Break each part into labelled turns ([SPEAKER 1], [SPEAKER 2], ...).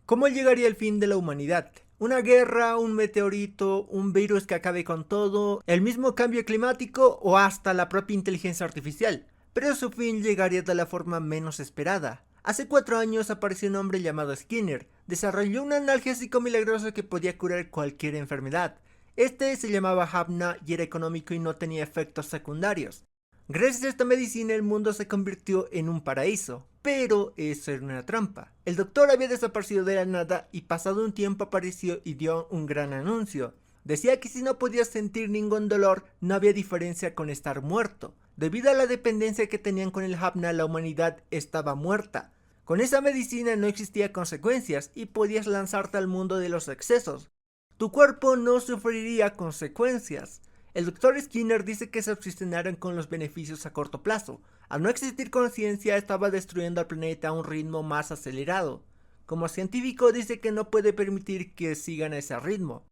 [SPEAKER 1] ¿Cómo llegaría el fin de la humanidad? ¿Una guerra, un meteorito, un virus que acabe con todo, el mismo cambio climático o hasta la propia inteligencia artificial? Pero su fin llegaría de la forma menos esperada. Hace 4 años apareció un hombre llamado Skinner. Desarrolló un analgésico milagroso que podía curar cualquier enfermedad. Este se llamaba Hapna y era económico y no tenía efectos secundarios. Gracias a esta medicina el mundo se convirtió en un paraíso, pero eso era una trampa. El doctor había desaparecido de la nada y pasado un tiempo apareció y dio un gran anuncio. Decía que si no podías sentir ningún dolor, no había diferencia con estar muerto. Debido a la dependencia que tenían con el Hapna, la humanidad estaba muerta. Con esa medicina no existía consecuencias y podías lanzarte al mundo de los excesos. Tu cuerpo no sufriría consecuencias. El Dr. Skinner dice que se obsesionaron con los beneficios a corto plazo. Al no existir conciencia, estaba destruyendo al planeta a un ritmo más acelerado. Como científico dice que no puede permitir que sigan a ese ritmo.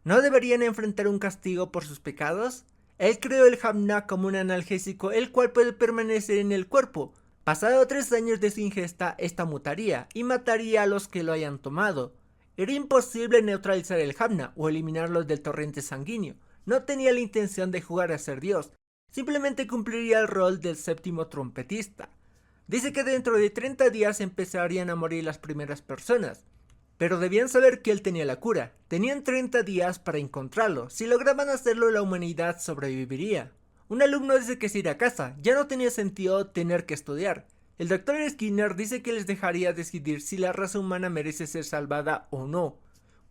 [SPEAKER 1] ¿No deberían enfrentar un castigo por sus pecados? Él creó el Hamna como un analgésico el cual puede permanecer en el cuerpo. Pasado 3 años de su ingesta, esta mutaría y mataría a los que lo hayan tomado. Era imposible neutralizar el Hamna o eliminarlos del torrente sanguíneo. No tenía la intención de jugar a ser Dios, simplemente cumpliría el rol del séptimo trompetista. Dice que dentro de 30 días empezarían a morir las primeras personas, pero debían saber que él tenía la cura. Tenían 30 días para encontrarlo. Si lograban hacerlo, la humanidad sobreviviría. Un alumno dice que se irá a casa. Ya no tenía sentido tener que estudiar. El Dr. Skinner dice que les dejaría decidir si la raza humana merece ser salvada o no.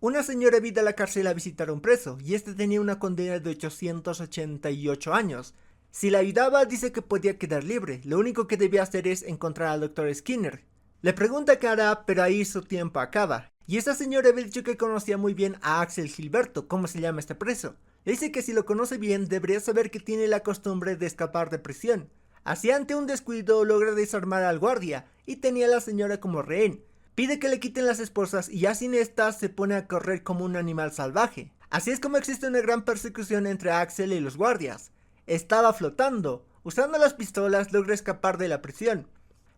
[SPEAKER 1] Una señora vino a la cárcel a visitar a un preso, y este tenía una condena de 888 años. Si la ayudaba, dice que podía quedar libre. Lo único que debía hacer es encontrar al Dr. Skinner. Le pregunta qué hará, pero ahí su tiempo acaba. Y esta señora había dicho que conocía muy bien a Axel Gilberto, como se llama este preso. Le dice que si lo conoce bien, debería saber que tiene la costumbre de escapar de prisión. Así ante un descuido logra desarmar al guardia, y tenía a la señora como rehén. Pide que le quiten las esposas y ya sin estas se pone a correr como un animal salvaje. Así es como existe una gran persecución entre Axel y los guardias. Estaba flotando. Usando las pistolas logra escapar de la prisión.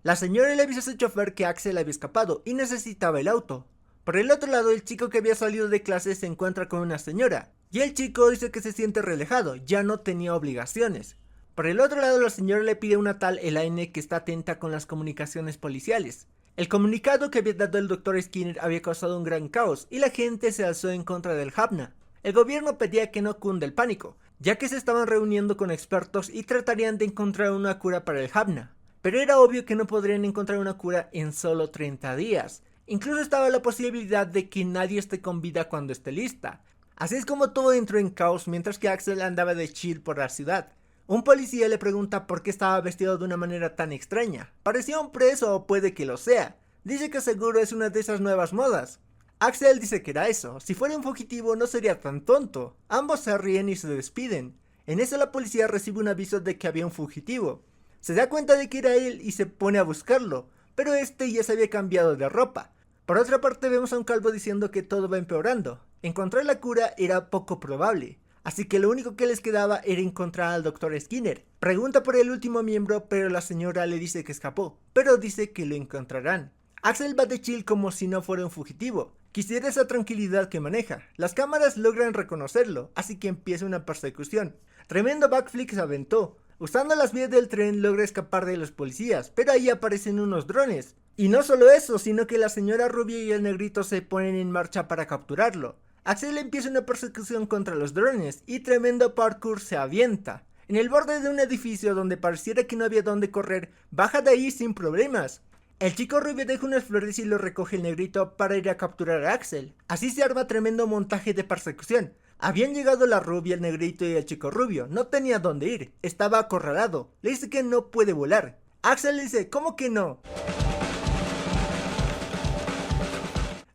[SPEAKER 1] La señora le avisó a su chofer que Axel había escapado y necesitaba el auto. Por el otro lado, el chico que había salido de clase se encuentra con una señora. Y el chico dice que se siente relajado, ya no tenía obligaciones. Por el otro lado, la señora le pide a una tal Elaine que está atenta con las comunicaciones policiales. El comunicado que había dado el Dr. Skinner había causado un gran caos y la gente se alzó en contra del Hapna. El gobierno pedía que no cunda el pánico, ya que se estaban reuniendo con expertos y tratarían de encontrar una cura para el Hapna. Pero era obvio que no podrían encontrar una cura en solo 30 días. Incluso estaba la posibilidad de que nadie esté con vida cuando esté lista. Así es como todo entró en caos mientras que Axel andaba de chill por la ciudad. Un policía le pregunta por qué estaba vestido de una manera tan extraña. ¿Parecía un preso o puede que lo sea? Dice que seguro es una de esas nuevas modas. Axel dice que era eso. Si fuera un fugitivo no sería tan tonto. Ambos se ríen y se despiden. En eso la policía recibe un aviso de que había un fugitivo. Se da cuenta de que era él y se pone a buscarlo, pero este ya se había cambiado de ropa. Por otra parte vemos a un calvo diciendo que todo va empeorando. Encontrar la cura era poco probable. Así que lo único que les quedaba era encontrar al Dr. Skinner. Pregunta por el último miembro, pero la señora le dice que escapó, pero dice que lo encontrarán. Axel va de chill como si no fuera un fugitivo. Quisiera esa tranquilidad que maneja. Las cámaras logran reconocerlo, así que empieza una persecución. Tremendo backflip se aventó. Usando las vías del tren logra escapar de los policías, pero ahí aparecen unos drones. Y no solo eso, sino que la señora rubia y el negrito se ponen en marcha para capturarlo. Axel empieza una persecución contra los drones y tremendo parkour se avienta. En el borde de un edificio donde pareciera que no había dónde correr, baja de ahí sin problemas. El chico rubio deja unas flores y lo recoge el negrito para ir a capturar a Axel. Así se arma tremendo montaje de persecución. Habían llegado la rubia, el negrito y el chico rubio. No tenía dónde ir. Estaba acorralado. Le dice que no puede volar. Axel le dice, ¿cómo que no?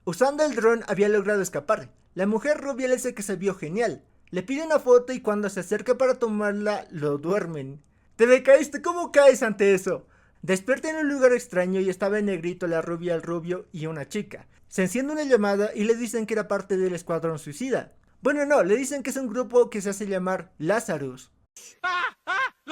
[SPEAKER 1] Usando el dron había logrado escapar. La mujer rubia le dice que se vio genial. Le pide una foto y cuando se acerca para tomarla, lo duermen. Te decaíste, ¿cómo caes ante eso? Despierta en un lugar extraño y estaba el negrito, la rubia, el rubio y una chica. Se enciende una llamada y le dicen que era parte del escuadrón suicida. Bueno, no, le dicen que es un grupo que se hace llamar Lazarus.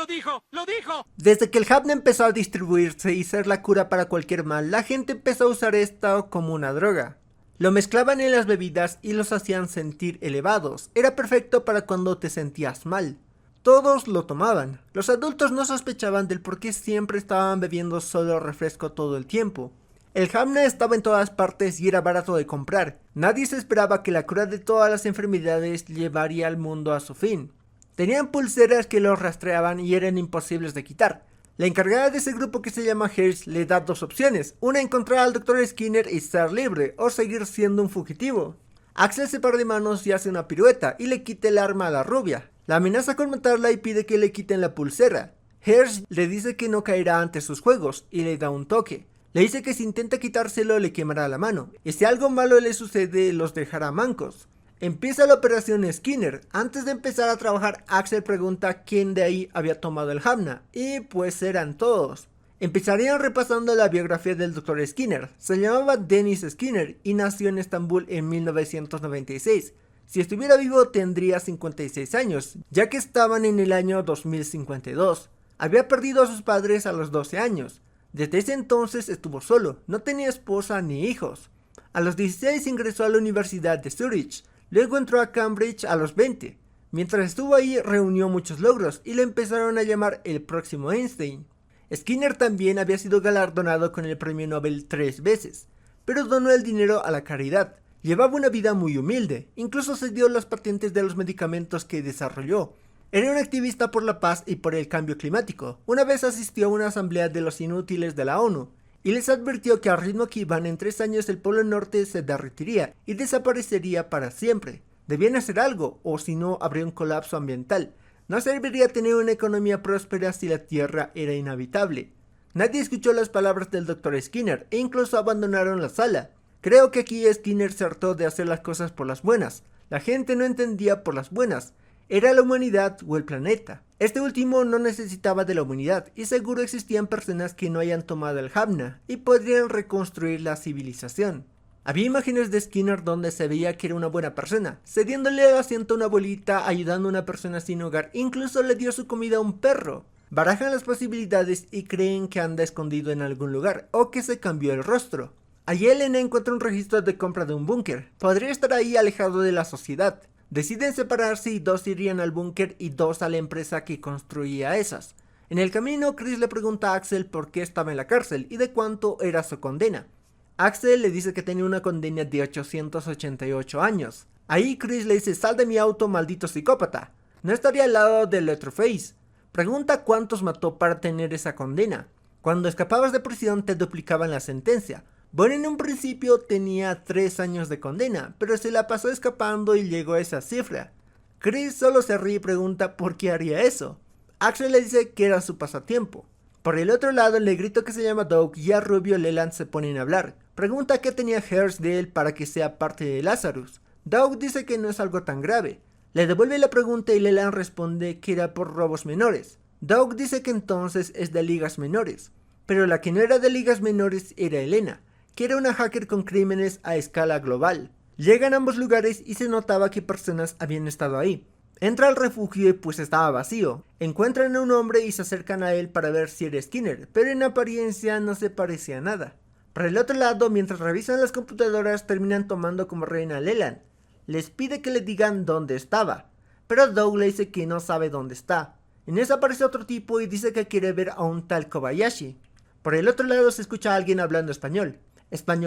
[SPEAKER 2] ¡Lo dijo! ¡Lo dijo!
[SPEAKER 1] Desde que el Hamna empezó a distribuirse y ser la cura para cualquier mal, la gente empezó a usar esto como una droga. Lo mezclaban en las bebidas y los hacían sentir elevados. Era perfecto para cuando te sentías mal. Todos lo tomaban. Los adultos no sospechaban del por qué siempre estaban bebiendo solo refresco todo el tiempo. El Hamna estaba en todas partes y era barato de comprar. Nadie se esperaba que la cura de todas las enfermedades llevaría al mundo a su fin. Tenían pulseras que los rastreaban y eran imposibles de quitar. La encargada de ese grupo, que se llama Hearst, le da dos opciones. Una, encontrar al Dr. Skinner y estar libre, o seguir siendo un fugitivo. Axel se para de manos y hace una pirueta y le quita el arma a la rubia. La amenaza con matarla y pide que le quiten la pulsera. Hearst le dice que no caerá ante sus juegos y le da un toque. Le dice que si intenta quitárselo le quemará la mano, y si algo malo le sucede los dejará mancos. Empieza la operación Skinner. Antes de empezar a trabajar, Axel pregunta quién de ahí había tomado el Hamna, y pues eran todos. Empezarían repasando la biografía del Dr. Skinner. Se llamaba Dennis Skinner y nació en Estambul en 1996. Si estuviera vivo tendría 56 años, ya que estaban en el año 2052. Había perdido a sus padres a los 12 años. Desde ese entonces estuvo solo, no tenía esposa ni hijos. A los 16 ingresó a la Universidad de Zurich. Luego entró a Cambridge a los 20. Mientras estuvo ahí reunió muchos logros y le empezaron a llamar el próximo Einstein. Skinner también había sido galardonado con el premio Nobel 3 veces, pero donó el dinero a la caridad. Llevaba una vida muy humilde, incluso cedió las patentes de los medicamentos que desarrolló. Era un activista por la paz y por el cambio climático. Una vez asistió a una asamblea de los inútiles de la ONU, y les advirtió que al ritmo que iban en 3 años el Polo Norte se derretiría y desaparecería para siempre. Debían hacer algo, o si no habría un colapso ambiental. No serviría tener una economía próspera si la Tierra era inhabitable. Nadie escuchó las palabras del Dr. Skinner e incluso abandonaron la sala. Creo que aquí Skinner se hartó de hacer las cosas por las buenas. La gente no entendía por las buenas. Era la humanidad o el planeta. Este último no necesitaba de la humanidad y seguro existían personas que no hayan tomado el Hamna y podrían reconstruir la civilización. Había imágenes de Skinner donde se veía que era una buena persona, cediéndole el asiento a una abuelita, ayudando a una persona sin hogar, incluso le dio su comida a un perro. Barajan las posibilidades y creen que anda escondido en algún lugar o que se cambió el rostro. Allí Elena encuentra un registro de compra de un búnker. Podría estar ahí alejado de la sociedad. Deciden separarse y 2 irían al búnker y 2 a la empresa que construía esas. En el camino, Chris le pregunta a Axel por qué estaba en la cárcel y de cuánto era su condena. Axel le dice que tenía una condena de 888 años. Ahí Chris le dice: sal de mi auto, maldito psicópata. No estaría al lado de Leatherface. Pregunta cuántos mató para tener esa condena. Cuando escapabas de prisión te duplicaban la sentencia. Bueno, en un principio tenía 3 años de condena, pero se la pasó escapando y llegó a esa cifra. Chris solo se ríe y pregunta por qué haría eso. Axel le dice que era su pasatiempo. Por el otro lado, el negrito que se llama Doug y a Rubio Leland se ponen a hablar. Pregunta qué tenía Hearst de él para que sea parte de Lazarus. Doug dice que no es algo tan grave. Le devuelve la pregunta y Leland responde que era por robos menores. Doug dice que entonces es de ligas menores, pero la que no era de ligas menores era Elena, que era una hacker con crímenes a escala global. Llegan a ambos lugares y se notaba que personas habían estado ahí. Entra al refugio y pues estaba vacío. Encuentran a un hombre y se acercan a él para ver si era Skinner, pero en apariencia no se parecía a nada. Por el otro lado, mientras revisan las computadoras, terminan tomando como reina a Leland. Les pide que le digan dónde estaba, pero Doug le dice que no sabe dónde está. En eso aparece otro tipo y dice que quiere ver a un tal Kobayashi. Por el otro lado se escucha a alguien hablando español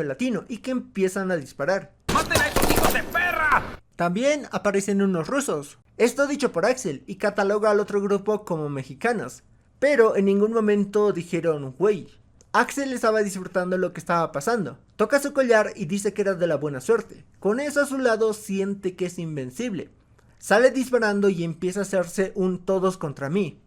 [SPEAKER 1] latino, y que empiezan a disparar.
[SPEAKER 2] ¡Maten a esos hijos de perra!
[SPEAKER 1] También aparecen unos rusos. Esto dicho por Axel, y cataloga al otro grupo como mexicanos, pero en ningún momento dijeron güey. Axel estaba disfrutando lo que estaba pasando. Toca su collar y dice que era de la buena suerte. Con eso a su lado siente que es invencible. Sale disparando y empieza a hacerse un todos contra mí.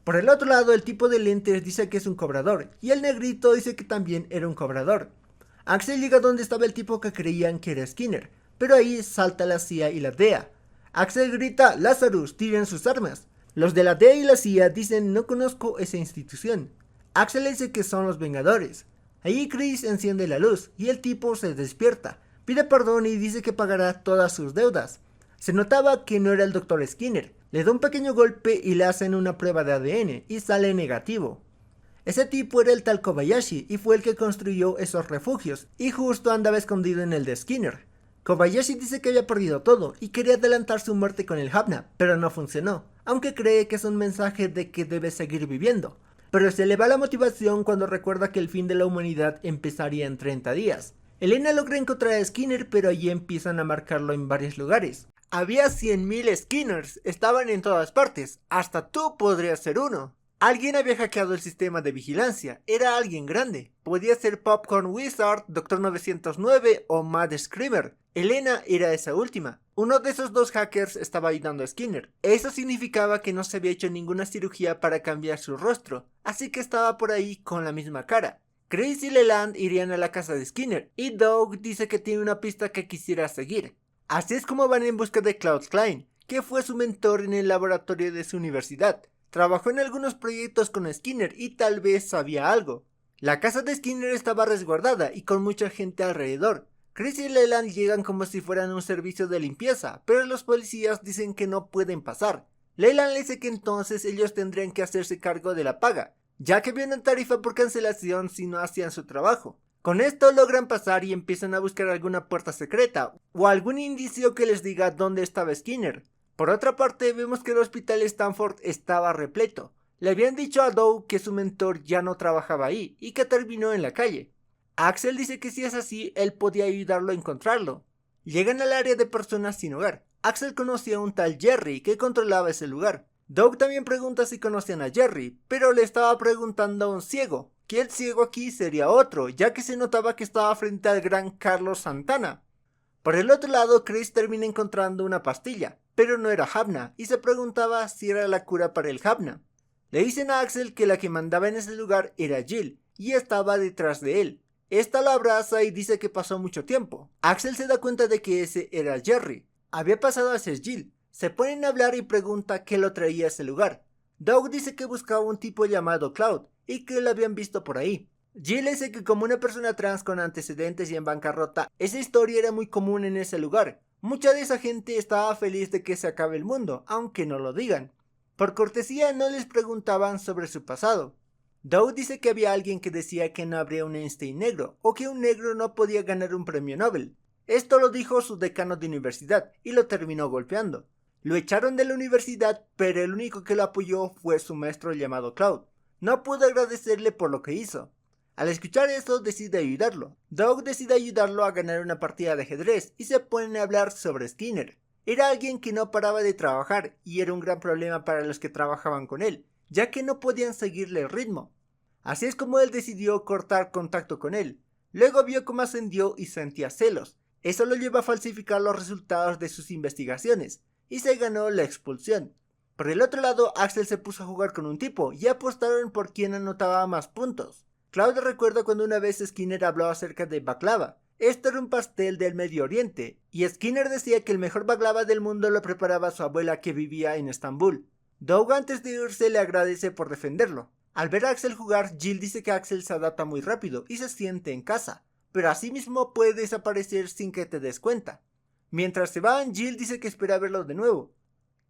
[SPEAKER 1] Por el otro lado, el tipo de lentes dice que es un cobrador, y el negrito dice que también era un cobrador. Axel llega donde estaba el tipo que creían que era Skinner, pero ahí salta la CIA y la DEA. Axel grita: Lazarus, tiren sus armas. Los de la DEA y la CIA dicen: no conozco esa institución. Axel dice que son los Vengadores. Ahí Chris enciende la luz, y el tipo se despierta, pide perdón y dice que pagará todas sus deudas. Se notaba que no era el Dr. Skinner. Le da un pequeño golpe y le hacen una prueba de ADN y sale negativo. Ese tipo era el tal Kobayashi y fue el que construyó esos refugios y justo andaba escondido en el de Skinner. Kobayashi dice que había perdido todo y quería adelantar su muerte con el Hapna, pero no funcionó, aunque cree que es un mensaje de que debe seguir viviendo. Pero se le va la motivación cuando recuerda que el fin de la humanidad empezaría en 30 días. Elena logra encontrar a Skinner, pero allí empiezan a marcarlo en varios lugares. Había 100.000 Skinners, estaban en todas partes, hasta tú podrías ser uno. Alguien había hackeado el sistema de vigilancia, era alguien grande. Podía ser Popcorn Wizard, Doctor 909 o Mad Screamer. Elena era esa última. Uno de esos dos hackers estaba ayudando a Skinner. Eso significaba que no se había hecho ninguna cirugía para cambiar su rostro, así que estaba por ahí con la misma cara. Chris y Leland irían a la casa de Skinner, y Doug dice que tiene una pista que quisiera seguir. Así es como van en busca de Claude Klein, que fue su mentor en el laboratorio de su universidad. Trabajó en algunos proyectos con Skinner y tal vez sabía algo. La casa de Skinner estaba resguardada y con mucha gente alrededor. Chris y Leland llegan como si fueran un servicio de limpieza, pero los policías dicen que no pueden pasar. Leland le dice que entonces ellos tendrían que hacerse cargo de la paga, ya que había una tarifa por cancelación si no hacían su trabajo. Con esto logran pasar y empiezan a buscar alguna puerta secreta o algún indicio que les diga dónde estaba Skinner. Por otra parte, vemos que el hospital Stanford estaba repleto. Le habían dicho a Doug que su mentor ya no trabajaba ahí y que terminó en la calle. Axel dice que si es así, él podía ayudarlo a encontrarlo. Llegan al área de personas sin hogar. Axel conocía a un tal Jerry que controlaba ese lugar. Doug también pregunta si conocían a Jerry, pero le estaba preguntando a un ciego, que el ciego aquí sería otro, ya que se notaba que estaba frente al gran Carlos Santana. Por el otro lado, Chris termina encontrando una pastilla, pero no era Hapna, y se preguntaba si era la cura para el Hapna. Le dicen a Axel que la que mandaba en ese lugar era Jill, y estaba detrás de él. Esta lo abraza y dice que pasó mucho tiempo. Axel se da cuenta de que ese era Jerry. Había pasado a ser Jill. Se ponen a hablar y pregunta qué lo traía a ese lugar. Doug dice que buscaba un tipo llamado Cloud y que lo habían visto por ahí. Jill dice que como una persona trans con antecedentes y en bancarrota, esa historia era muy común en ese lugar. Mucha de esa gente estaba feliz de que se acabe el mundo, aunque no lo digan. Por cortesía no les preguntaban sobre su pasado. Doug dice que había alguien que decía que no habría un Einstein negro, o que un negro no podía ganar un premio Nobel. Esto lo dijo su decano de universidad, y lo terminó golpeando. Lo echaron de la universidad, pero el único que lo apoyó fue su maestro llamado Cloud. No pudo agradecerle por lo que hizo. Al escuchar eso, decide ayudarlo. Doug decide ayudarlo a ganar una partida de ajedrez, y se ponen a hablar sobre Skinner. Era alguien que no paraba de trabajar, y era un gran problema para los que trabajaban con él, ya que no podían seguirle el ritmo. Así es como él decidió cortar contacto con él. Luego vio cómo ascendió y sentía celos. Eso lo llevó a falsificar los resultados de sus investigaciones, y se ganó la expulsión. Por el otro lado, Axel se puso a jugar con un tipo, y apostaron por quién anotaba más puntos. Claude recuerda cuando una vez Skinner habló acerca de baklava. Esto era un pastel del Medio Oriente, y Skinner decía que el mejor baklava del mundo lo preparaba su abuela que vivía en Estambul. Doug antes de irse le agradece por defenderlo. Al ver a Axel jugar, Jill dice que Axel se adapta muy rápido y se siente en casa, pero asimismo puede desaparecer sin que te des cuenta. Mientras se van, Jill dice que espera verlo de nuevo.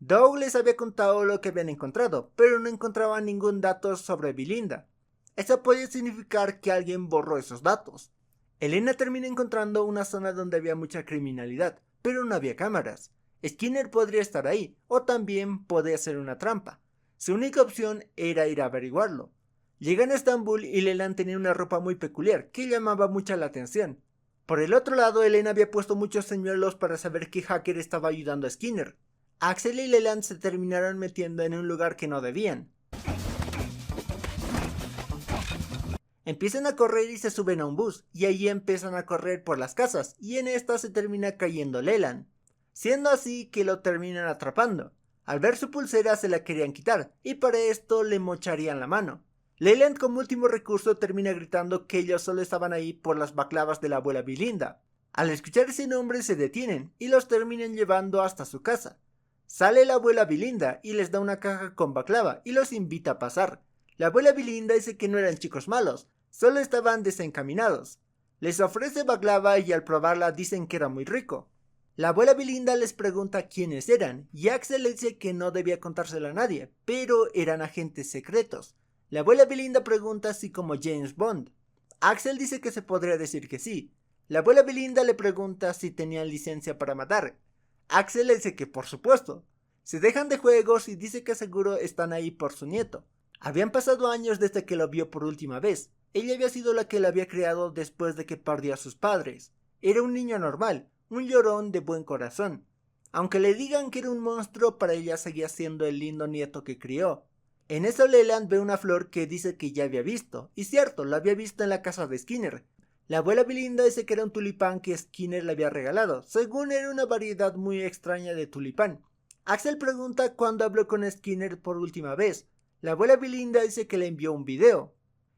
[SPEAKER 1] Doug les había contado lo que habían encontrado, pero no encontraban ningún dato sobre Belinda. Eso puede significar que alguien borró esos datos. Elena termina encontrando una zona donde había mucha criminalidad, pero no había cámaras. Skinner podría estar ahí, o también podría ser una trampa. Su única opción era ir a averiguarlo. Llegan a Estambul y Leland tenía una ropa muy peculiar, que llamaba mucha la atención. Por el otro lado, Elena había puesto muchos señuelos para saber qué hacker estaba ayudando a Skinner. Axel y Leland se terminaron metiendo en un lugar que no debían. Empiezan a correr y se suben a un bus, y allí empiezan a correr por las casas, y en esta se termina cayendo Leland, siendo así que lo terminan atrapando. Al ver su pulsera se la querían quitar, y para esto le mocharían la mano. Leland como último recurso termina gritando que ellos solo estaban ahí por las baklavas de la abuela Belinda. Al escuchar ese nombre se detienen, y los terminan llevando hasta su casa. Sale la abuela Belinda y les da una caja con baklava y los invita a pasar. La abuela Belinda dice que no eran chicos malos, solo estaban desencaminados. Les ofrece baklava y al probarla dicen que era muy rico. La abuela Belinda les pregunta quiénes eran, y Axel le dice que no debía contárselo a nadie, pero eran agentes secretos. La abuela Belinda pregunta si como James Bond. Axel dice que se podría decir que sí. La abuela Belinda le pregunta si tenían licencia para matar. Axel le dice que por supuesto. Se dejan de juegos y dice que seguro están ahí por su nieto. Habían pasado años desde que lo vio por última vez. Ella había sido la que lo había criado después de que perdió a sus padres. Era un niño normal, un llorón de buen corazón. Aunque le digan que era un monstruo, para ella seguía siendo el lindo nieto que crió. En eso Leland ve una flor que dice que ya había visto, y cierto, la había visto en la casa de Skinner. La abuela Belinda dice que era un tulipán que Skinner le había regalado, según era una variedad muy extraña de tulipán. Axel pregunta cuándo habló con Skinner por última vez. La abuela Belinda dice que le envió un video.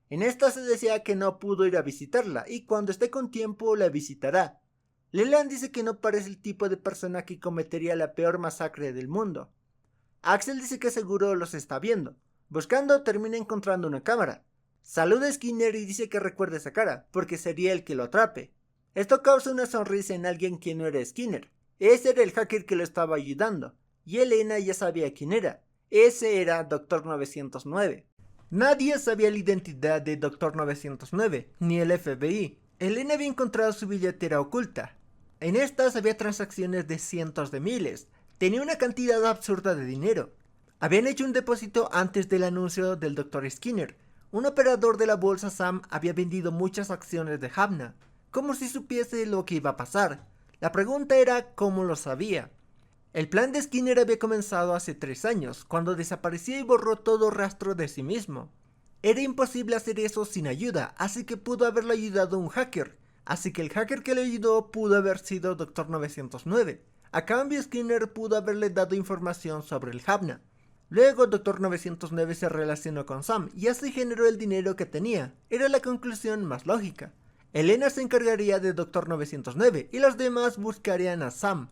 [SPEAKER 1] En esta se decía que no pudo ir a visitarla, y cuando esté con tiempo la visitará. Leland dice que no parece el tipo de persona que cometería la peor masacre del mundo. Axel dice que seguro los está viendo. Buscando termina encontrando una cámara. Saluda a Skinner y dice que recuerde esa cara, porque sería el que lo atrape. Esto causa una sonrisa en alguien que no era Skinner. Ese era el hacker que lo estaba ayudando, y Elena ya sabía quién era. Ese era Dr. 909. Nadie sabía la identidad de Dr. 909, ni el FBI. Elena había encontrado su billetera oculta. En estas había transacciones de cientos de miles. Tenía una cantidad absurda de dinero. Habían hecho un depósito antes del anuncio del Dr. Skinner. Un operador de la bolsa Sam había vendido muchas acciones de Havna, como si supiese lo que iba a pasar. La pregunta era cómo lo sabía. El plan de Skinner había comenzado hace 3 años, cuando desapareció y borró todo rastro de sí mismo. Era imposible hacer eso sin ayuda, así que pudo haberlo ayudado un hacker. Así que el hacker que le ayudó pudo haber sido Dr. 909. A cambio, Skinner pudo haberle dado información sobre el Havna. Luego Dr. 909 se relacionó con Sam y así generó el dinero que tenía. Era la conclusión más lógica. Elena se encargaría de Dr. 909 y los demás buscarían a Sam.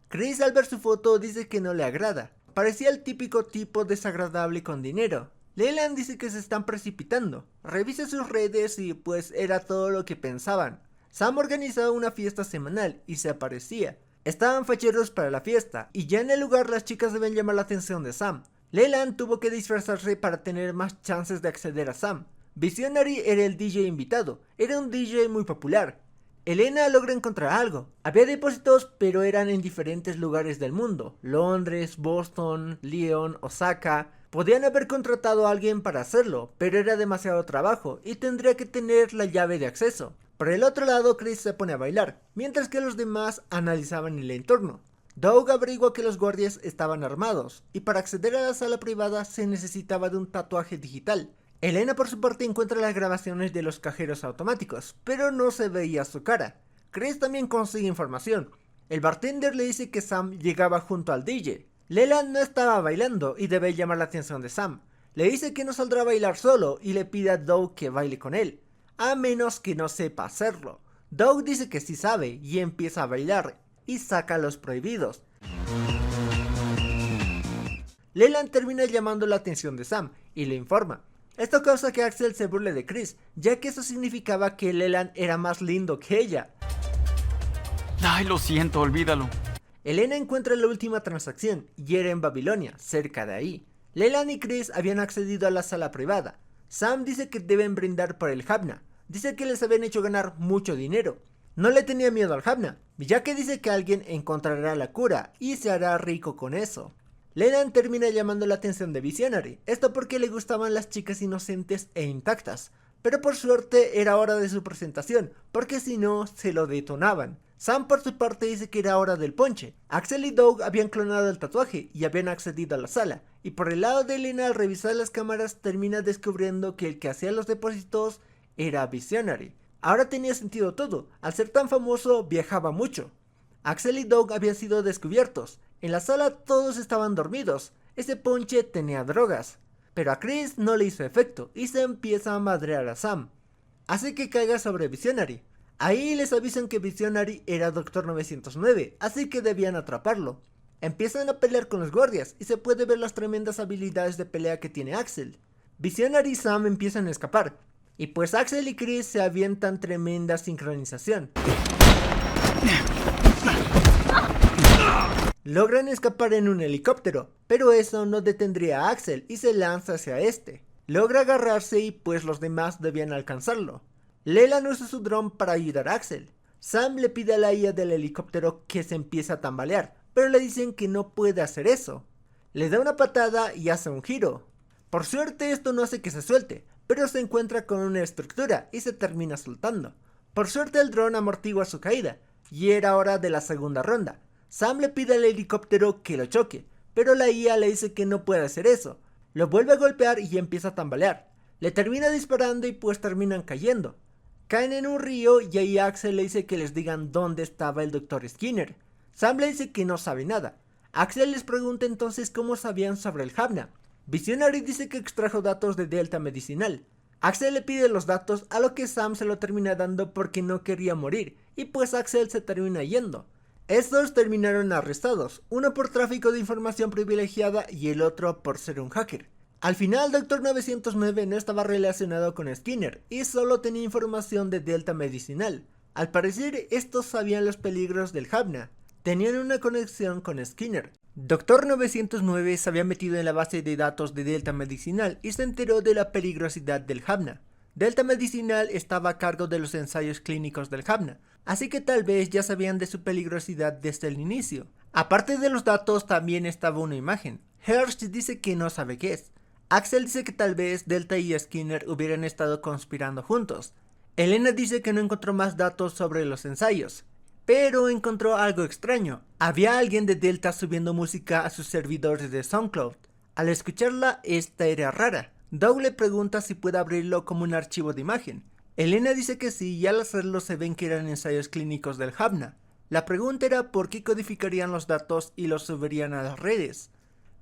[SPEAKER 1] Chris, al ver su foto, dice que no le agrada. Parecía el típico tipo desagradable con dinero. Leland dice que se están precipitando. Revisa sus redes y pues era todo lo que pensaban. Sam organizaba una fiesta semanal y se aparecía. Estaban facheros para la fiesta y ya en el lugar las chicas deben llamar la atención de Sam. Leland tuvo que disfrazarse para tener más chances de acceder a Sam. Visionary era el DJ invitado. Era un DJ muy popular. Elena logra encontrar algo. Había depósitos, pero eran en diferentes lugares del mundo. Londres, Boston, Lyon, Osaka. Podían haber contratado a alguien para hacerlo, pero era demasiado trabajo y tendría que tener la llave de acceso. Por el otro lado, Chris se pone a bailar, mientras que los demás analizaban el entorno. Doug averigua que los guardias estaban armados, y para acceder a la sala privada se necesitaba de un tatuaje digital. Elena por su parte encuentra las grabaciones de los cajeros automáticos, pero no se veía su cara. Chris también consigue información. El bartender le dice que Sam llegaba junto al DJ. Leland no estaba bailando y debe llamar la atención de Sam. Le dice que no saldrá a bailar solo y le pide a Doug que baile con él, a menos que no sepa hacerlo. Doug dice que sí sabe y empieza a bailar y saca los prohibidos. Leland termina llamando la atención de Sam y le informa. Esto causa que Axel se burle de Chris, ya que eso significaba que Leland era más lindo que ella.
[SPEAKER 3] Ay, lo siento, olvídalo.
[SPEAKER 1] Elena encuentra la última transacción y era en Babilonia, cerca de ahí. Leland y Chris habían accedido a la sala privada. Sam dice que deben brindar por el Havna. Dice que les habían hecho ganar mucho dinero. No le tenía miedo al Havna, ya que dice que alguien encontrará la cura y se hará rico con eso. Leland termina llamando la atención de Visionary, esto porque le gustaban las chicas inocentes e intactas, pero por suerte era hora de su presentación, porque si no se lo detonaban. Sam por su parte dice que era hora del ponche. Axel y Doug habían clonado el tatuaje y habían accedido a la sala, y por el lado de Elena al revisar las cámaras termina descubriendo que el que hacía los depósitos era Visionary. Ahora tenía sentido todo, al ser tan famoso viajaba mucho. Axel y Doug habían sido descubiertos. En la sala todos estaban dormidos. Ese ponche tenía drogas. Pero a Chris no le hizo efecto y se empieza a madrear a Sam. Hace que caiga sobre Visionary. Ahí les avisan que Visionary era Dr. 909, así que debían atraparlo. Empiezan a pelear con los guardias y se puede ver las tremendas habilidades de pelea que tiene Axel. Visionary y Sam empiezan a escapar. Y pues Axel y Chris se avientan tremenda sincronización. Logran escapar en un helicóptero, pero eso no detendría a Axel y se lanza hacia este. Logra agarrarse y pues los demás debían alcanzarlo. Leland usa su dron para ayudar a Axel. Sam le pide a la IA del helicóptero que se empiece a tambalear, pero le dicen que no puede hacer eso. Le da una patada y hace un giro. Por suerte esto no hace que se suelte, pero se encuentra con una estructura y se termina soltando. Por suerte el dron amortigua su caída, y era hora de la segunda ronda. Sam le pide al helicóptero que lo choque, pero la IA le dice que no puede hacer eso. Lo vuelve a golpear y empieza a tambalear. Le termina disparando y pues terminan cayendo. Caen en un río y ahí Axel le dice que les digan dónde estaba el Dr. Skinner. Sam le dice que no sabe nada. Axel les pregunta entonces cómo sabían sobre el Havna. Visionary dice que extrajo datos de Delta Medicinal. Axel le pide los datos, a lo que Sam se lo termina dando porque no quería morir, y pues Axel se termina yendo. Estos terminaron arrestados, uno por tráfico de información privilegiada y el otro por ser un hacker. Al final Dr. 909 no estaba relacionado con Skinner y solo tenía información de Delta Medicinal. Al parecer estos sabían los peligros del Havna, tenían una conexión con Skinner. Dr. 909 se había metido en la base de datos de Delta Medicinal y se enteró de la peligrosidad del Havna. Delta Medicinal estaba a cargo de los ensayos clínicos del Havna, así que tal vez ya sabían de su peligrosidad desde el inicio. Aparte de los datos también estaba una imagen. Hersh dice que no sabe qué es. Axel dice que tal vez Delta y Skinner hubieran estado conspirando juntos. Elena dice que no encontró más datos sobre los ensayos, pero encontró algo extraño. Había alguien de Delta subiendo música a sus servidores de SoundCloud. Al escucharla, esta era rara. Doug le pregunta si puede abrirlo como un archivo de imagen. Elena dice que sí, y al hacerlo se ven que eran ensayos clínicos del Havna. La pregunta era por qué codificarían los datos y los subirían a las redes.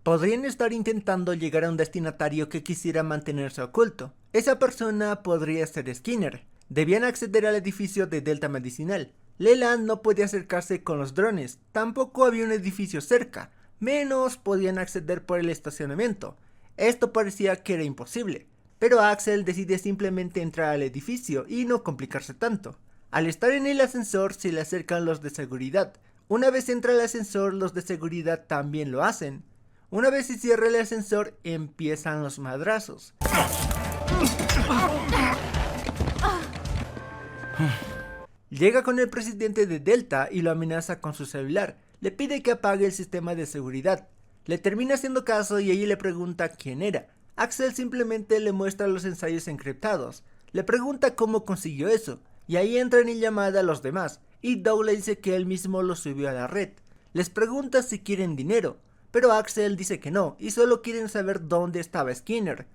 [SPEAKER 1] Podrían estar intentando llegar a un destinatario que quisiera mantenerse oculto. Esa persona podría ser Skinner. Debían acceder al edificio de Delta Medicinal. Leland no podía acercarse con los drones, tampoco había un edificio cerca, menos podían acceder por el estacionamiento. Esto parecía que era imposible, pero Axel decide simplemente entrar al edificio y no complicarse tanto. Al estar en el ascensor se le acercan los de seguridad. Una vez entra al ascensor, los de seguridad también lo hacen. Una vez se cierra el ascensor, empiezan los madrazos. Llega con el presidente de Delta y lo amenaza con su celular. Le pide que apague el sistema de seguridad. Le termina haciendo caso y ella le pregunta quién era. Axel simplemente le muestra los ensayos encriptados. Le pregunta cómo consiguió eso, y ahí entran en llamada los demás, y Doug le dice que él mismo lo subió a la red. Les pregunta si quieren dinero, pero Axel dice que no, y solo quieren saber dónde estaba Skinner.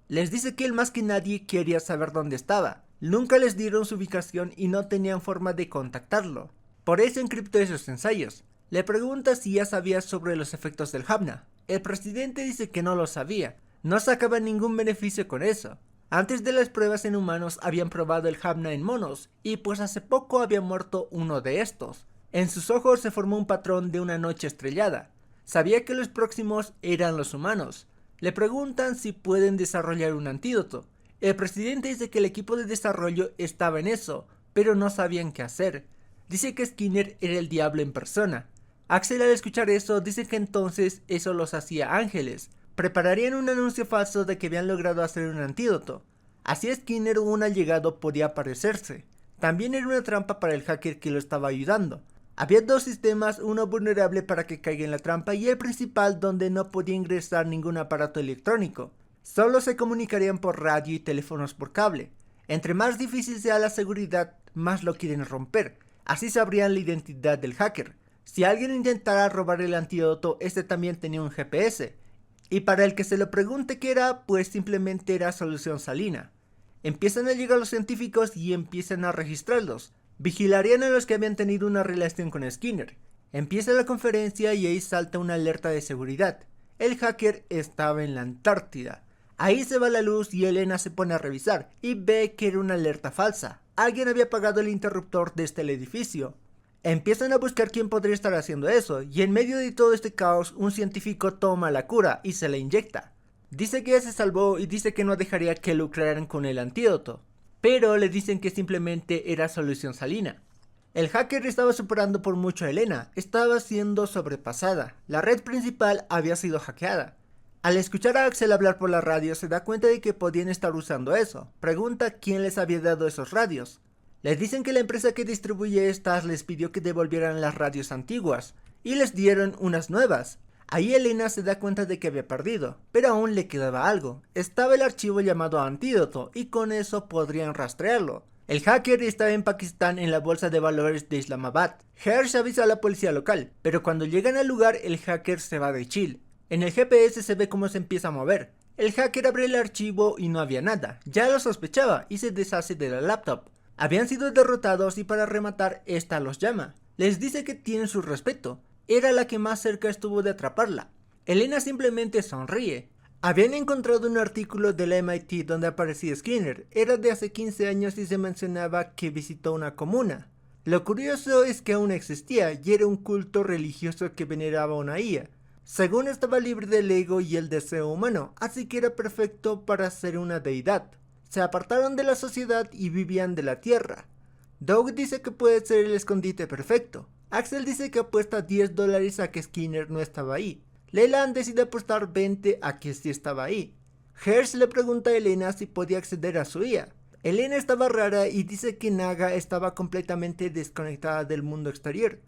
[SPEAKER 1] Les dice que él más que nadie quería saber dónde estaba. Nunca les dieron su ubicación y no tenían forma de contactarlo. Por eso encriptó esos ensayos. Le pregunta si ya sabía sobre los efectos del Havna. El presidente dice que no lo sabía. No sacaba ningún beneficio con eso. Antes de las pruebas en humanos habían probado el Havna en monos, y pues hace poco había muerto uno de estos. En sus ojos se formó un patrón de una noche estrellada. Sabía que los próximos eran los humanos. Le preguntan si pueden desarrollar un antídoto. El presidente dice que el equipo de desarrollo estaba en eso, pero no sabían qué hacer. Dice que Skinner era el diablo en persona. Axel al escuchar eso dice que entonces eso los hacía ángeles. Prepararían un anuncio falso de que habían logrado hacer un antídoto. Así Skinner una al llegado podía aparecerse. También era una trampa para el hacker que lo estaba ayudando. Había dos sistemas, uno vulnerable para que caiga en la trampa y el principal donde no podía ingresar ningún aparato electrónico. Solo se comunicarían por radio y teléfonos por cable. Entre más difícil sea la seguridad, más lo quieren romper. Así sabrían la identidad del hacker. Si alguien intentara robar el antídoto, este también tenía un GPS. Y para el que se lo pregunte qué era, pues simplemente era solución salina. Empiezan a llegar los científicos y empiezan a registrarlos. Vigilarían a los que habían tenido una relación con Skinner. Empieza la conferencia y ahí salta una alerta de seguridad. El hacker estaba en la Antártida. Ahí se va la luz y Elena se pone a revisar y ve que era una alerta falsa. Alguien había apagado el interruptor desde el edificio. Empiezan a buscar quién podría estar haciendo eso, y en medio de todo este caos un científico toma la cura y se la inyecta. Dice que ya se salvó y dice que no dejaría que lucraran con el antídoto, pero le dicen que simplemente era solución salina. El hacker estaba superando por mucho a Elena, estaba siendo sobrepasada, la red principal había sido hackeada. Al escuchar a Axel hablar por la radio se da cuenta de que podían estar usando eso, pregunta quién les había dado esos radios. Les dicen que la empresa que distribuye estas les pidió que devolvieran las radios antiguas, y les dieron unas nuevas. Ahí Elena se da cuenta de que había perdido, pero aún le quedaba algo, estaba el archivo llamado Antídoto y con eso podrían rastrearlo. El hacker estaba en Pakistán en la bolsa de valores de Islamabad. Hersh avisa a la policía local, pero cuando llegan al lugar el hacker se va de chill. En el GPS se ve cómo se empieza a mover. El hacker abre el archivo y no había nada, ya lo sospechaba y se deshace de la laptop. Habían sido derrotados y para rematar esta los llama. Les dice que tienen su respeto, era la que más cerca estuvo de atraparla. Elena simplemente sonríe. Habían encontrado un artículo de la MIT donde aparecía Skinner, era de hace 15 años y se mencionaba que visitó una comuna. Lo curioso es que aún existía y era un culto religioso que veneraba una IA. Según estaba libre del ego y el deseo humano, así que era perfecto para ser una deidad. Se apartaron de la sociedad y vivían de la tierra. Doug dice que puede ser el escondite perfecto. Axel dice que apuesta $10 a que Skinner no estaba ahí. Leland decide apostar 20 a que sí estaba ahí. Hersh le pregunta a Elena si podía acceder a su IA. Elena estaba rara y dice que Naga estaba completamente desconectada del mundo exterior.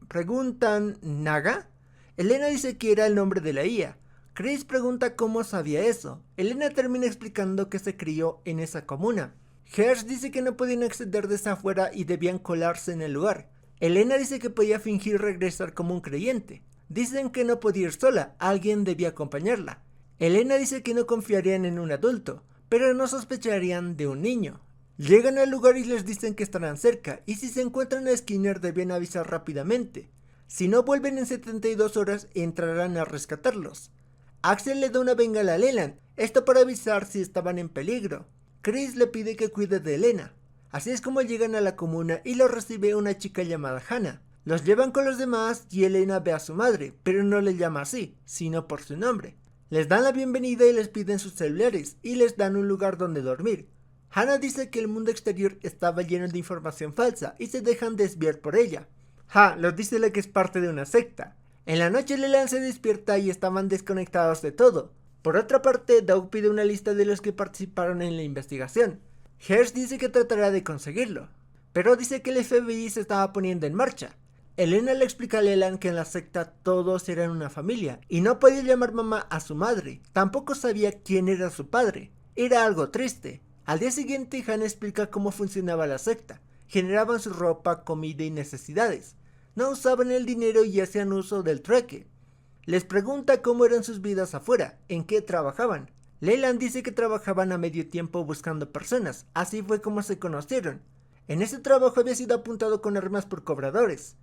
[SPEAKER 1] Preguntan, ¿Naga? Elena dice que era el nombre de la IA. Chris pregunta cómo sabía eso. Elena termina explicando que se crió en esa comuna. Hersh dice que no podían acceder desde afuera y debían colarse en el lugar. Elena dice que podía fingir regresar como un creyente. Dicen que no podía ir sola, alguien debía acompañarla. Elena dice que no confiarían en un adulto, pero no sospecharían de un niño. Llegan al lugar y les dicen que estarán cerca, y si se encuentran a Skinner deben avisar rápidamente. Si no vuelven en 72 horas, entrarán a rescatarlos. Axel le da una bengala a Leland, esto para avisar si estaban en peligro. Chris le pide que cuide de Elena. Así es como llegan a la comuna y los recibe una chica llamada Hannah. Los llevan con los demás y Elena ve a su madre, pero no le llama así, sino por su nombre. Les dan la bienvenida y les piden sus celulares y les dan un lugar donde dormir. Hannah dice que el mundo exterior estaba lleno de información falsa y se dejan desviar por ella. Los dice que es parte de una secta. En la noche Leland se despierta y estaban desconectados de todo. Por otra parte, Doug pide una lista de los que participaron en la investigación. Hersh dice que tratará de conseguirlo, pero dice que el FBI se estaba poniendo en marcha. Elena le explica a Leland que en la secta todos eran una familia y no podía llamar mamá a su madre, tampoco sabía quién era su padre. Era algo triste. Al día siguiente Hannah explica cómo funcionaba la secta. Generaban su ropa, comida y necesidades. No usaban el dinero y hacían uso del trueque. Les pregunta cómo eran sus vidas afuera, en qué trabajaban. Leland dice que trabajaban a medio tiempo buscando personas, así fue como se conocieron. En ese trabajo había sido apuntado con armas por cobradores.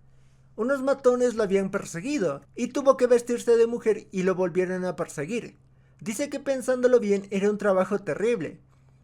[SPEAKER 1] Unos matones lo habían perseguido y tuvo que vestirse de mujer y lo volvieron a perseguir. Dice que pensándolo bien era un trabajo terrible.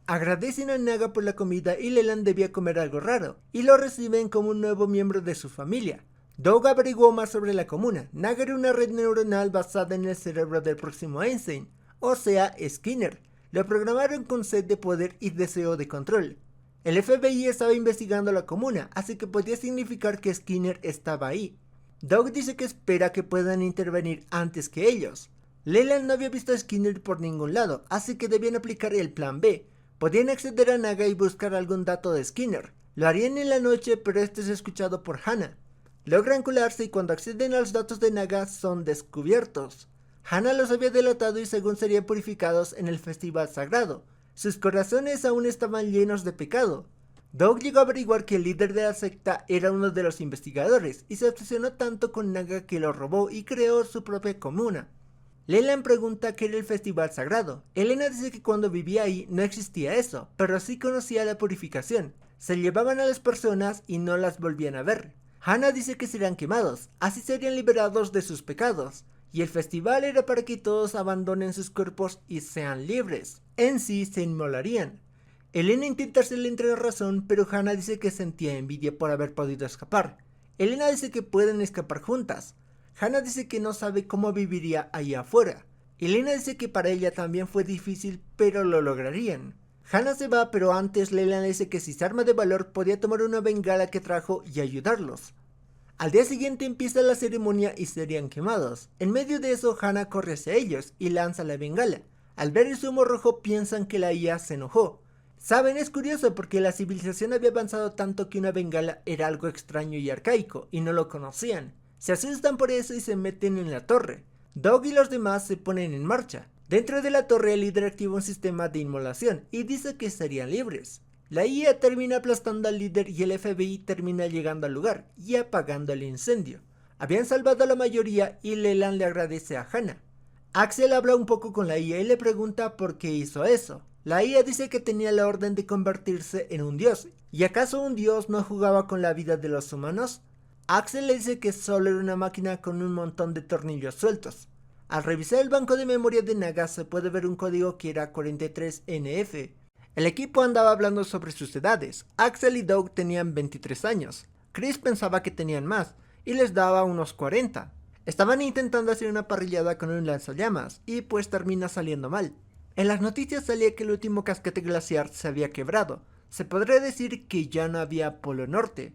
[SPEAKER 1] Agradecen a Naga por la comida y Leland debía comer algo raro y lo reciben como un nuevo miembro de su familia. Doug averiguó más sobre la comuna. Naga era una red neuronal basada en el cerebro del próximo Einstein, o sea, Skinner. Lo programaron con sed de poder y deseo de control. El FBI estaba investigando la comuna, así que podía significar que Skinner estaba ahí. Doug dice que espera que puedan intervenir antes que ellos. Leland no había visto a Skinner por ningún lado, así que debían aplicar el plan B. Podían acceder a Naga y buscar algún dato de Skinner. Lo harían en la noche, pero este es escuchado por Hannah. Logran colarse y cuando acceden a los datos de Naga son descubiertos. Hannah los había delatado y según serían purificados en el festival sagrado. Sus corazones aún estaban llenos de pecado. Doug llegó a averiguar que el líder de la secta era uno de los investigadores y se obsesionó tanto con Naga que lo robó y creó su propia comuna. Leland pregunta qué era el festival sagrado. Elena dice que cuando vivía ahí no existía eso, pero sí conocía la purificación. Se llevaban a las personas y no las volvían a ver. Hannah dice que serían quemados, así serían liberados de sus pecados. Y el festival era para que todos abandonen sus cuerpos y sean libres. En sí se inmolarían. Elena intenta hacerle entrar razón, pero Hannah dice que sentía envidia por haber podido escapar. Elena dice que pueden escapar juntas. Hannah dice que no sabe cómo viviría allá afuera. Elena dice que para ella también fue difícil, pero lo lograrían. Hannah se va, pero antes Leland le dice que si se arma de valor podía tomar una bengala que trajo y ayudarlos. Al día siguiente empieza la ceremonia y serían quemados. En medio de eso, Hannah corre hacia ellos y lanza la bengala. Al ver el humo rojo piensan que la IA se enojó. Saben, es curioso porque la civilización había avanzado tanto que una bengala era algo extraño y arcaico y no lo conocían. Se asustan por eso y se meten en la torre. Doug y los demás se ponen en marcha. Dentro de la torre el líder activa un sistema de inmolación y dice que estarían libres. La IA termina aplastando al líder y el FBI termina llegando al lugar y apagando el incendio. Habían salvado a la mayoría y Leland le agradece a Hannah. Axel habla un poco con la IA y le pregunta por qué hizo eso. La IA dice que tenía la orden de convertirse en un dios. ¿Y acaso un dios no jugaba con la vida de los humanos? Axel le dice que solo era una máquina con un montón de tornillos sueltos. Al revisar el banco de memoria de Naga se puede ver un código que era 43NF. El equipo andaba hablando sobre sus edades. Axel y Doug tenían 23 años. Chris pensaba que tenían más y les daba unos 40. Estaban intentando hacer una parrillada con un lanzallamas y pues termina saliendo mal. En las noticias salía que el último casquete glaciar se había quebrado. Se podría decir que ya no había Polo Norte.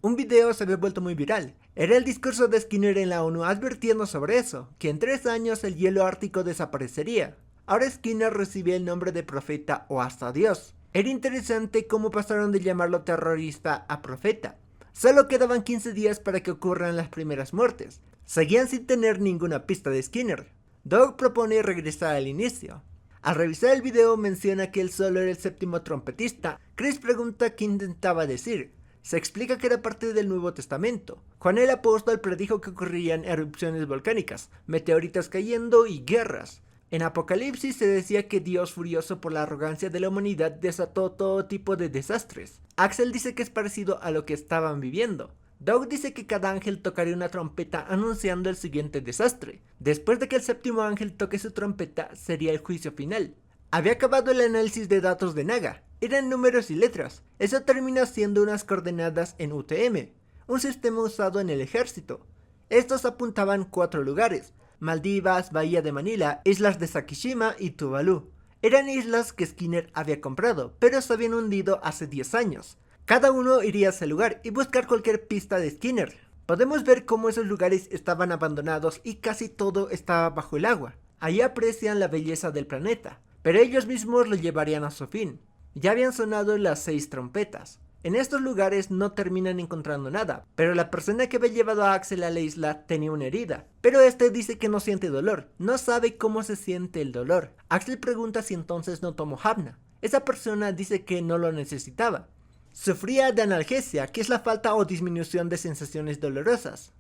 [SPEAKER 1] Un video se había vuelto muy viral. Era el discurso de Skinner en la ONU advirtiendo sobre eso, que en 3 años el hielo ártico desaparecería. Ahora Skinner recibía el nombre de profeta o hasta Dios. Era interesante cómo pasaron de llamarlo terrorista a profeta. Solo quedaban 15 días para que ocurran las primeras muertes. Seguían sin tener ninguna pista de Skinner. Doug propone regresar al inicio. Al revisar el video menciona que él solo era el 7º trompetista. Chris pregunta qué intentaba decir. Se explica que era parte del Nuevo Testamento. Juan el Apóstol predijo que ocurrirían erupciones volcánicas, meteoritos cayendo y guerras. En Apocalipsis se decía que Dios, furioso por la arrogancia de la humanidad, desató todo tipo de desastres. Axel dice que es parecido a lo que estaban viviendo. Doug dice que cada ángel tocaría una trompeta anunciando el siguiente desastre. Después de que el 7º ángel toque su trompeta, sería el juicio final. Había acabado el análisis de datos de Naga. Eran números y letras. Eso termina siendo unas coordenadas en UTM, un sistema usado en el ejército. Estos apuntaban 4 lugares: Maldivas, Bahía de Manila, islas de Sakishima y Tuvalu. Eran islas que Skinner había comprado, pero se habían hundido hace 10 años. Cada uno iría a ese lugar y buscar cualquier pista de Skinner. Podemos ver cómo esos lugares estaban abandonados y casi todo estaba bajo el agua. Ahí aprecian la belleza del planeta, pero ellos mismos lo llevarían a su fin. Ya habían sonado las 6 trompetas. En estos lugares no terminan encontrando nada, pero la persona que había llevado a Axel a la isla tenía una herida. Pero este dice que no siente dolor, no sabe cómo se siente el dolor. Axel pregunta si entonces no tomó Havna. Esa persona dice que no lo necesitaba. Sufría de analgesia, que es la falta o disminución de sensaciones dolorosas.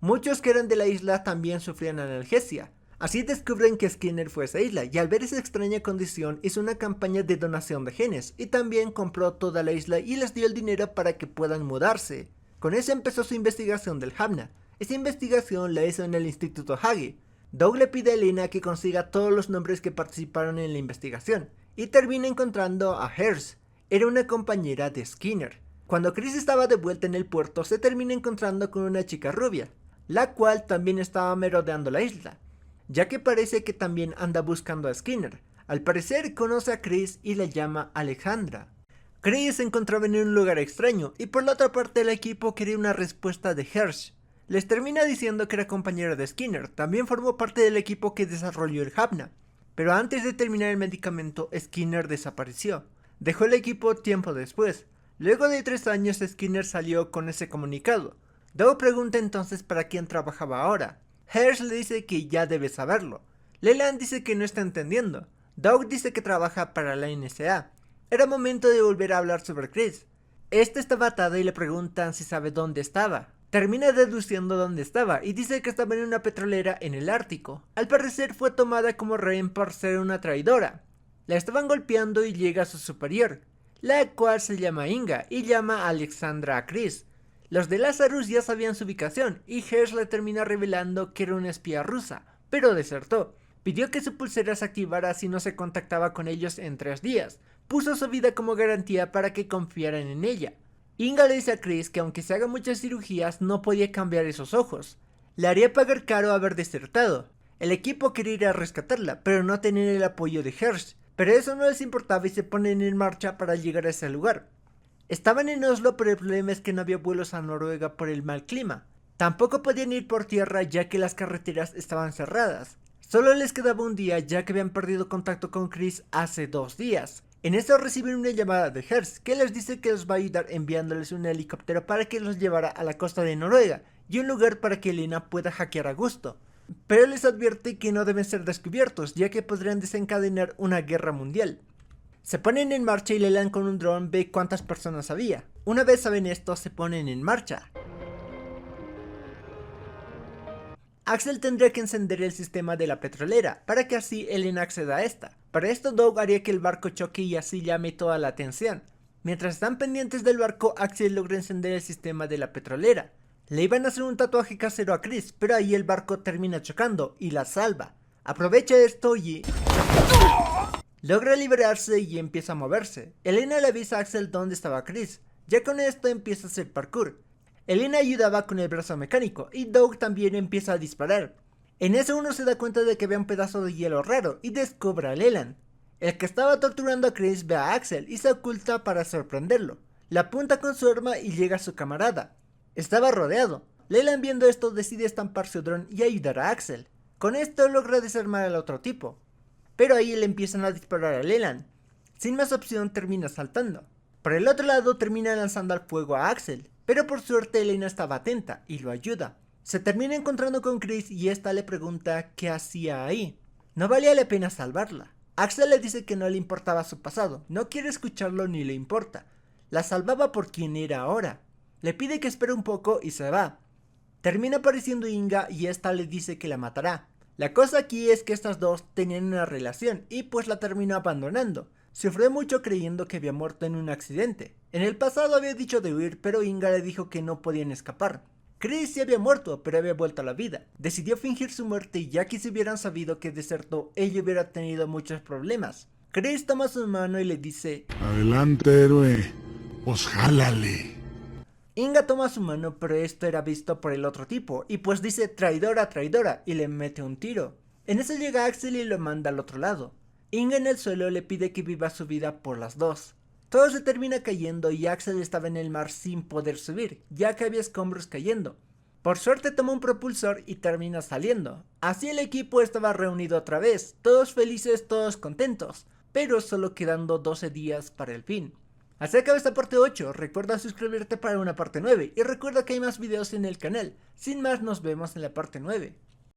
[SPEAKER 1] Muchos que eran de la isla también sufrían analgesia. Así descubren que Skinner fue a esa isla y al ver esa extraña condición hizo una campaña de donación de genes y también compró toda la isla y les dio el dinero para que puedan mudarse. Con eso empezó su investigación del Havna. Esa investigación la hizo en el Instituto Hagi. Doug le pide a Elena que consiga todos los nombres que participaron en la investigación y termina encontrando a Hers. Era una compañera de Skinner. Cuando Chris estaba de vuelta en el puerto se termina encontrando con una chica rubia, la cual también estaba merodeando la isla, ya que parece que también anda buscando a Skinner. Al parecer conoce a Chris y la llama Alejandra. Chris se encontraba en un lugar extraño y por la otra parte el equipo quería una respuesta de Hersh. Les termina diciendo que era compañero de Skinner, también formó parte del equipo que desarrolló el Havna. Pero antes de terminar el medicamento, Skinner desapareció. Dejó el equipo tiempo después. Luego de 3 años Skinner salió con ese comunicado. Doug pregunta entonces para quién trabajaba ahora. Hersh le dice que ya debe saberlo. Leland dice que no está entendiendo. Doug dice que trabaja para la NSA. Era momento de volver a hablar sobre Chris. Este estaba atado y le preguntan si sabe dónde estaba. Termina deduciendo dónde estaba y dice que estaba en una petrolera en el Ártico. Al parecer fue tomada como rehén por ser una traidora. La estaban golpeando y llega su superior, la cual se llama Inga y llama a Alexandra a Chris. Los de Lazarus ya sabían su ubicación y Hersh le termina revelando que era una espía rusa, pero desertó. Pidió que su pulsera se activara si no se contactaba con ellos en 3 días. Puso su vida como garantía para que confiaran en ella. Inga le dice a Chris que aunque se haga muchas cirugías no podía cambiar esos ojos. Le haría pagar caro haber desertado. El equipo quería ir a rescatarla, pero no tenían el apoyo de Hersh. Pero eso no les importaba y se ponen en marcha para llegar a ese lugar. Estaban en Oslo, pero el problema es que no había vuelos a Noruega por el mal clima. Tampoco podían ir por tierra ya que las carreteras estaban cerradas. Solo les quedaba un día ya que habían perdido contacto con Chris hace 2 días. En eso reciben una llamada de Hertz que les dice que los va a ayudar enviándoles un helicóptero para que los llevara a la costa de Noruega y un lugar para que Elena pueda hackear a gusto. Pero les advierte que no deben ser descubiertos ya que podrían desencadenar una guerra mundial. Se ponen en marcha y Leland con un dron ve cuántas personas había. Una vez saben esto, se ponen en marcha. Axel tendría que encender el sistema de la petrolera para que así Elena acceda a esta. Para esto Doug haría que el barco choque y así llame toda la atención. Mientras están pendientes del barco, Axel logra encender el sistema de la petrolera. Le iban a hacer un tatuaje casero a Chris, pero ahí el barco termina chocando y la salva. Aprovecha esto y logra liberarse y empieza a moverse. Elena le avisa a Axel dónde estaba Chris. Ya con esto empieza a hacer parkour. Elena ayudaba con el brazo mecánico y Doug también empieza a disparar. En eso uno se da cuenta de que ve un pedazo de hielo raro y descubre a Leland. El que estaba torturando a Chris ve a Axel y se oculta para sorprenderlo. Le apunta con su arma y llega a su camarada. Estaba rodeado. Leland viendo esto decide estampar su dron y ayudar a Axel. Con esto logra desarmar al otro tipo. Pero ahí le empiezan a disparar a Leland. Sin más opción termina saltando. Por el otro lado termina lanzando al fuego a Axel. Pero por suerte Elena estaba atenta y lo ayuda. Se termina encontrando con Chris y esta le pregunta qué hacía ahí. No valía la pena salvarla. Axel le dice que no le importaba su pasado, no quiere escucharlo ni le importa. La salvaba por quien era ahora. Le pide que espere un poco y se va. Termina apareciendo Inga y esta le dice que la matará. La cosa aquí es que estas dos tenían una relación y pues la terminó abandonando. Sufrió mucho creyendo que había muerto en un accidente. En el pasado había dicho de huir, pero Inga le dijo que no podían escapar. Chris sí había muerto, pero había vuelto a la vida. Decidió fingir su muerte y ya que si hubieran sabido que desertó, ella hubiera tenido muchos problemas. Chris toma su mano y le dice:
[SPEAKER 4] adelante, héroe, pues jálale.
[SPEAKER 1] Inga toma su mano, pero esto era visto por el otro tipo, y pues dice traidora, traidora, y le mete un tiro. En eso llega Axel y lo manda al otro lado. Inga en el suelo le pide que viva su vida por las dos. Todo se termina cayendo y Axel estaba en el mar sin poder subir, ya que había escombros cayendo. Por suerte toma un propulsor y termina saliendo. Así el equipo estaba reunido otra vez, todos felices, todos contentos, pero solo quedando 12 días para el fin. Así acaba esta parte 8, recuerda suscribirte para una parte 9 y recuerda que hay más videos en el canal. Sin más, nos vemos en la parte 9.